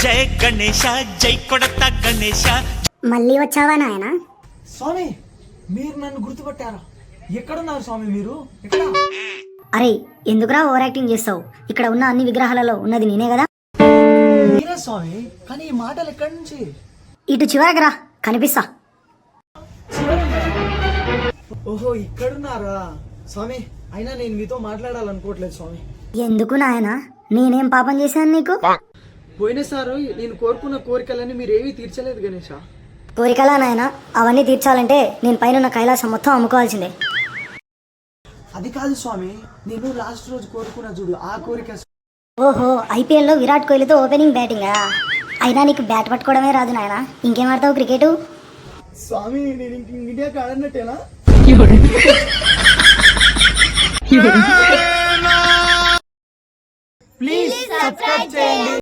జై గణేశ జై కొడత గణేశ. మళ్ళీ వచ్చావా నాయన? స్వామి మీరు నన్ను గుర్తుపట్టారా? ఎక్కడున్నారు స్వామి మీరు? ఎక్కడ? అరే ఎందుకురా ఓవర్ యాక్టింగ్ చేస్తావు? ఇక్కడ ఉన్న అన్ని విగ్రహాలలో ఉన్నది నేనే కదా. మీరే స్వామి, కానీ ఈ మాటలు ఎక్కడి నుంచి? ఇటు చివరికి రా, కనిపిస్తా. ఓహో ఇక్కడున్నారా స్వామి? అయినా నేను మీతో మాట్లాడాలనుకోవట్లేదు స్వామి. ఎందుకు నాయన? నేనేం పాపం చేశాను నీకు? పోయినసారి నేను కోరుకున్న కోరికలని మీరేమీ తీర్చలేదు గణేష. కోరికలా నాయన? అవన్నీ తీర్చాలంటే నేను పైన కైలాసం మొత్తం అమ్ముకోవాల్సిందే. అది కాదు స్వామి, నేను లాస్ట్ రోజు కోరుకున్న చూడు ఆ కోరిక. ఓహో ఐపీఎల్లో విరాట్ కోహ్లీతో ఓపెనింగ్ బ్యాటింగా? అయినా నీకు బ్యాట్ పట్టుకోవడమే రాదు నాయన, ఇంకేం ఆడతావు క్రికెట్? స్వామి నేను ఇండియాకి ఆడనట్టేనా? ప్లీజ్ సబ్స్క్రైబ్ చేయండి.